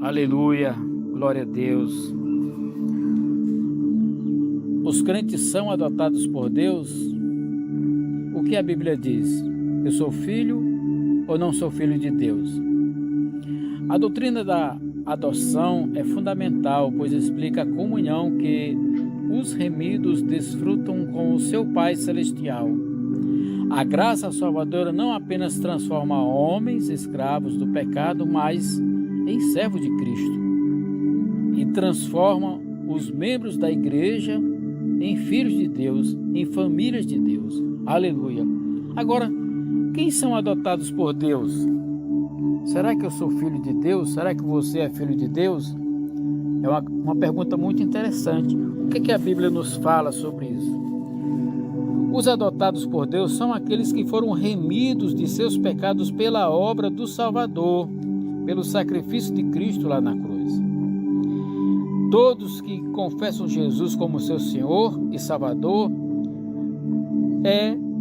Aleluia, glória a Deus. Os crentes são adotados por Deus? O que a Bíblia diz? Eu sou filho ou não sou filho de Deus? A doutrina da adoção é fundamental, pois explica a comunhão que os remidos desfrutam com o seu Pai Celestial. A graça salvadora não apenas transforma homens escravos do pecado, mas em servos de Cristo, e transforma os membros da igreja em filhos de Deus, em famílias de Deus. Aleluia. Agora, quem são adotados por Deus? Será que eu sou filho de Deus? Será que você é filho de Deus? É uma pergunta muito interessante. O que a Bíblia nos fala sobre isso? Os adotados por Deus são aqueles que foram remidos de seus pecados pela obra do Salvador, pelo sacrifício de Cristo lá na cruz. Todos que confessam Jesus como seu Senhor e Salvador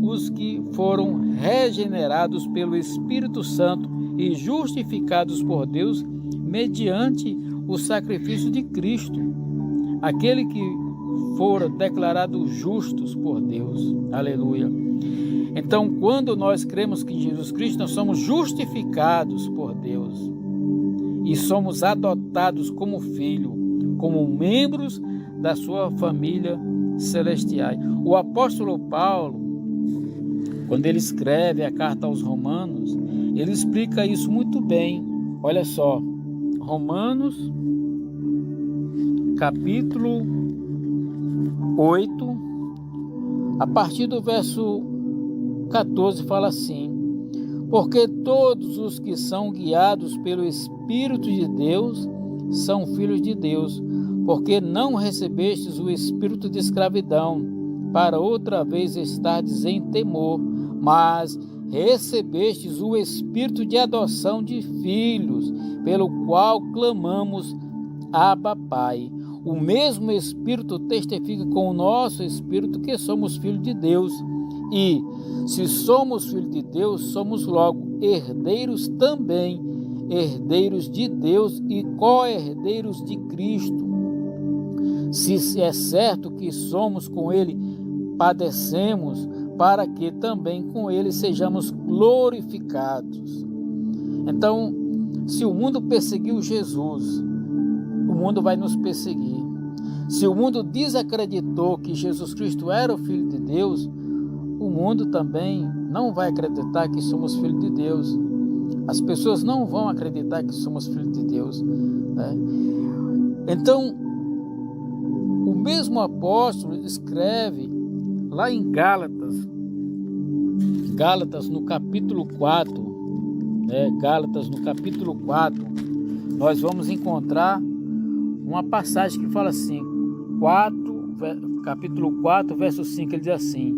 os que foram regenerados pelo Espírito Santo e justificados por Deus mediante o sacrifício de Cristo, aquele que foram declarados justos por Deus. Aleluia. Então, quando nós cremos que em Jesus Cristo, nós somos justificados por Deus e somos adotados como filho, como membros da sua família celestial. O apóstolo Paulo, quando ele escreve a carta aos Romanos, ele explica isso muito bem. Olha só, Romanos, capítulo 8, a partir do verso 14, fala assim: porque todos os que são guiados pelo Espírito de Deus são filhos de Deus, porque não recebestes o espírito de escravidão, para outra vez estardes em temor, mas recebestes o espírito de adoção de filhos, pelo qual clamamos, Abba, Pai. O mesmo Espírito testifica com o nosso Espírito que somos filhos de Deus. E, se somos filhos de Deus, somos logo herdeiros também, herdeiros de Deus e co-herdeiros de Cristo. Se é certo que somos com Ele, padecemos, para que também com Ele sejamos glorificados. Então, se o mundo perseguiu Jesus, o mundo vai nos perseguir. Se o mundo desacreditou que Jesus Cristo era o Filho de Deus, o mundo também não vai acreditar que somos filhos de Deus. As pessoas não vão acreditar que somos filhos de Deus, né? Então, o mesmo apóstolo escreve lá em Gálatas no capítulo 4, né? Gálatas no capítulo 4, nós vamos encontrar uma passagem que fala assim, capítulo 4, verso 5, ele diz assim: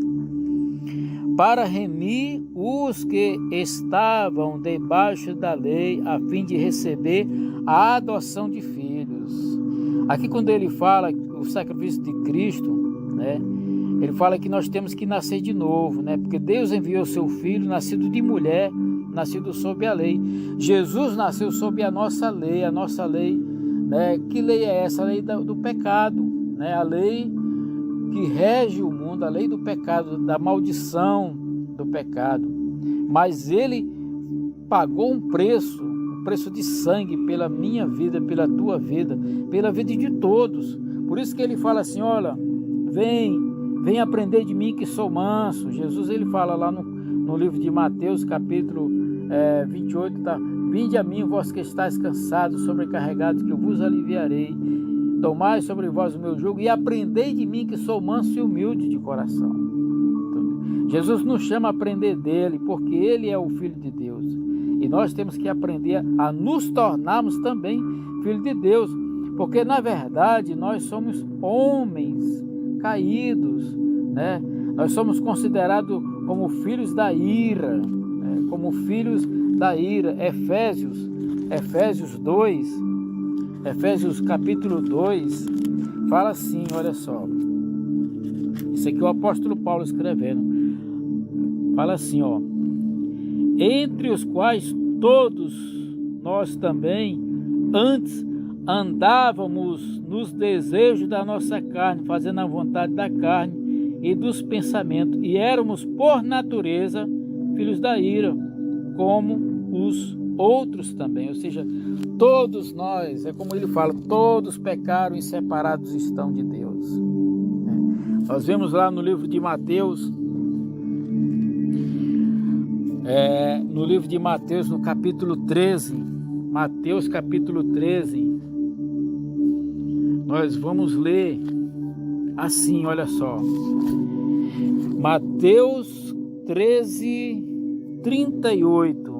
para remir os que estavam debaixo da lei, a fim de receber a adoção de filhos. Aqui, quando ele fala o sacrifício de Cristo, né, ele fala que nós temos que nascer de novo, né, porque Deus enviou seu Filho, nascido de mulher, nascido sob a lei. Jesus nasceu sob a nossa lei, né? Que lei é essa? A lei do pecado, né? A lei que rege o mundo, a lei do pecado, da maldição do pecado. Mas ele pagou um preço de sangue pela minha vida, pela tua vida, pela vida de todos. Por isso que ele fala assim: olha, vem aprender de mim que sou manso. Jesus, ele fala lá no livro de Mateus, capítulo 28, tá? Vinde a mim, vós que estáis cansados, sobrecarregados, que eu vos aliviarei. Tomai sobre vós o meu jugo e aprendei de mim, que sou manso e humilde de coração. Então, Jesus nos chama a aprender dele, porque ele é o Filho de Deus. E nós temos que aprender a nos tornarmos também filhos de Deus, porque na verdade nós somos homens caídos, né? Nós somos considerados como filhos da ira, né? Como filhos da ira. Efésios capítulo 2 fala assim, olha só, isso aqui é o apóstolo Paulo escrevendo, fala assim, entre os quais todos nós também Antes andávamos nos desejos da nossa carne, fazendo a vontade da carne e dos pensamentos, e éramos por natureza filhos da ira, como os outros também. Ou seja, todos nós, é como ele fala, todos pecaram e separados estão de Deus. Nós vemos lá no livro de Mateus, no capítulo 13, Mateus capítulo 13, nós vamos ler assim, olha só, Mateus 13, 38,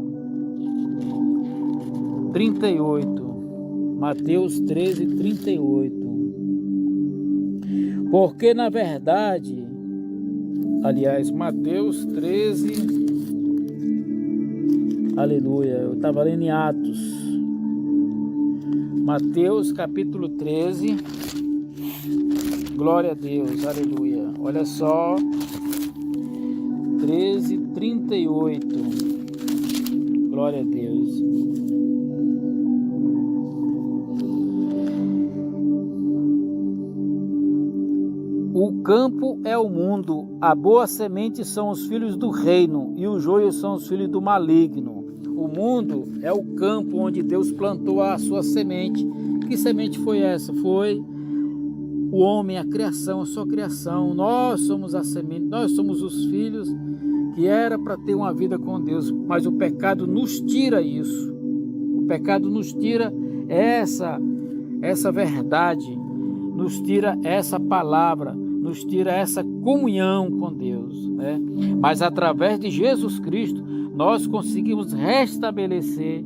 Mateus 13, 38, porque na verdade, Mateus 13, aleluia, eu estava lendo em Atos, Mateus capítulo 13, glória a Deus, aleluia, olha só, 13, 38, glória a Deus. O campo é o mundo, a boa semente são os filhos do reino, e o joio são os filhos do maligno. O mundo é o campo onde Deus plantou a sua semente. Que semente foi essa? Foi o homem, a criação, a sua criação. Nós somos a semente, nós somos os filhos que era para ter uma vida com Deus, mas o pecado nos tira isso. O pecado nos tira essa verdade, nos tira essa palavra, nos tira essa comunhão com Deus, né? Mas através de Jesus Cristo, nós conseguimos restabelecer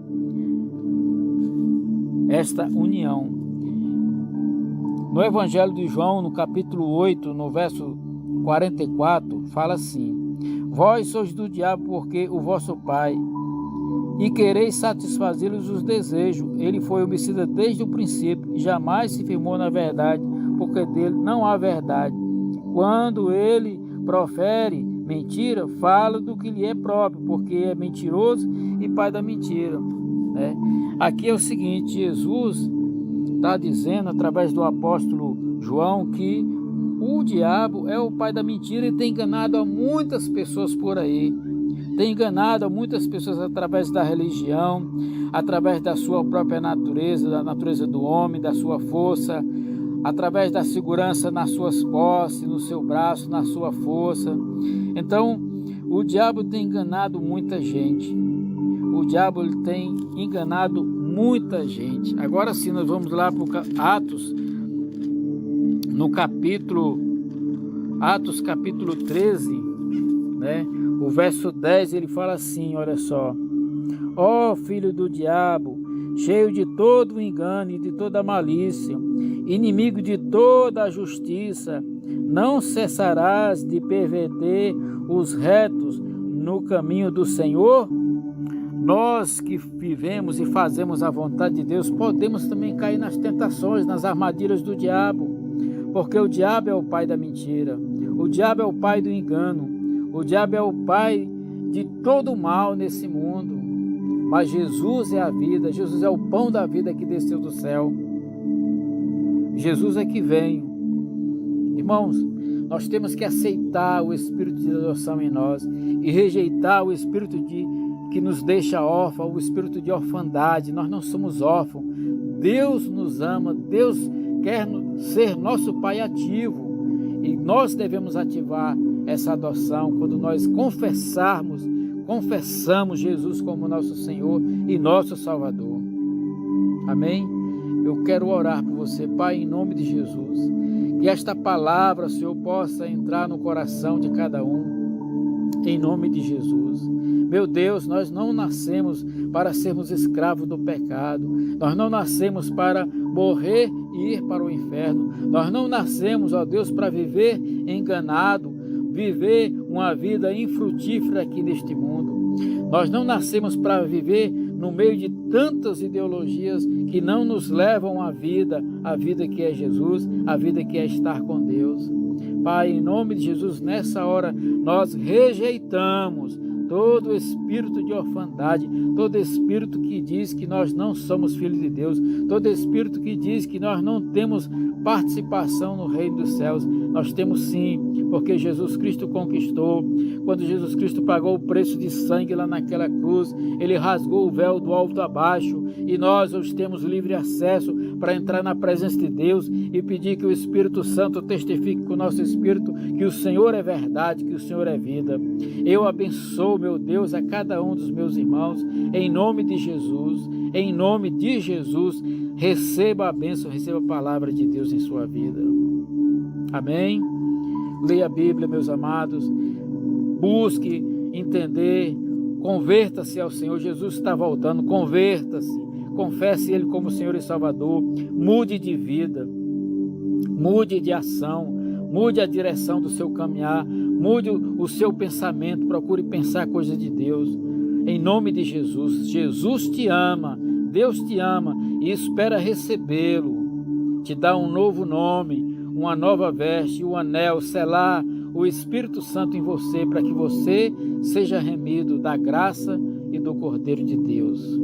esta união. No Evangelho de João, no capítulo 8, no verso 44, fala assim: vós sois do diabo, porque o vosso pai, e quereis satisfazê-los os desejos. Ele foi homicida desde o princípio, e jamais se firmou na verdade, porque dele não há verdade. Quando ele profere mentira, fala do que lhe é próprio, porque é mentiroso e pai da mentira, né? Aqui é o seguinte, Jesus está dizendo através do apóstolo João que o diabo é o pai da mentira e tem enganado a muitas pessoas por aí. Tem enganado a muitas pessoas através da religião, através da sua própria natureza, da natureza do homem, da sua força, através da segurança nas suas posses, no seu braço, na sua força. Então, o diabo tem enganado muita gente. O diabo ele tem enganado muita gente. Agora sim, nós vamos lá para Atos, no Atos capítulo 13, né? O verso 10, ele fala assim, olha só: ó filho do diabo, cheio de todo o engano e de toda a malícia, inimigo de toda a justiça, não cessarás de perverter os retos no caminho do Senhor? Nós que vivemos e fazemos a vontade de Deus, podemos também cair nas tentações, nas armadilhas do diabo, porque o diabo é o pai da mentira, o diabo é o pai do engano, o diabo é o pai de todo o mal nesse mundo. Mas Jesus é a vida, Jesus é o pão da vida que desceu do céu. Jesus é que veio. Irmãos, nós temos que aceitar o espírito de adoção em nós e rejeitar o espírito que nos deixa órfão, o espírito de orfandade. Nós não somos órfãos. Deus nos ama, Deus quer ser nosso Pai ativo. E nós devemos ativar essa adoção quando nós confessamos Jesus como nosso Senhor e nosso Salvador. Amém? Eu quero orar por você, Pai, em nome de Jesus. Que esta palavra, Senhor, possa entrar no coração de cada um, em nome de Jesus. Meu Deus, nós não nascemos para sermos escravos do pecado. Nós não nascemos para morrer e ir para o inferno. Nós não nascemos, ó Deus, para viver enganado, viver uma vida infrutífera aqui neste mundo. Nós não nascemos para viver no meio de tantas ideologias que não nos levam à vida que é Jesus, a vida que é estar com Deus. Pai, em nome de Jesus, nessa hora nós rejeitamos todo espírito de orfandade, todo espírito que diz que nós não somos filhos de Deus, todo espírito que diz que nós não temos participação no reino dos céus. Nós temos sim, porque Jesus Cristo conquistou. Quando Jesus Cristo pagou o preço de sangue lá naquela cruz, ele rasgou o véu do alto a baixo, e nós hoje temos livre acesso para entrar na presença de Deus e pedir que o Espírito Santo testifique com o nosso espírito que o Senhor é verdade, que o Senhor é vida. Eu abençoo, meu Deus, a cada um dos meus irmãos, em nome de Jesus, em nome de Jesus. Receba a bênção, receba a palavra de Deus em sua vida. Amém? Leia a Bíblia, meus amados, busque entender, converta-se ao Senhor. Jesus está voltando, converta-se, confesse Ele como Senhor e Salvador, mude de vida, mude de ação, mude a direção do seu caminhar, mude o seu pensamento, procure pensar coisas de Deus, em nome de Jesus. Jesus te ama, Deus te ama e espera recebê-lo, te dá um novo nome, uma nova veste, um anel, selar o Espírito Santo em você, para que você seja remido da graça e do Cordeiro de Deus.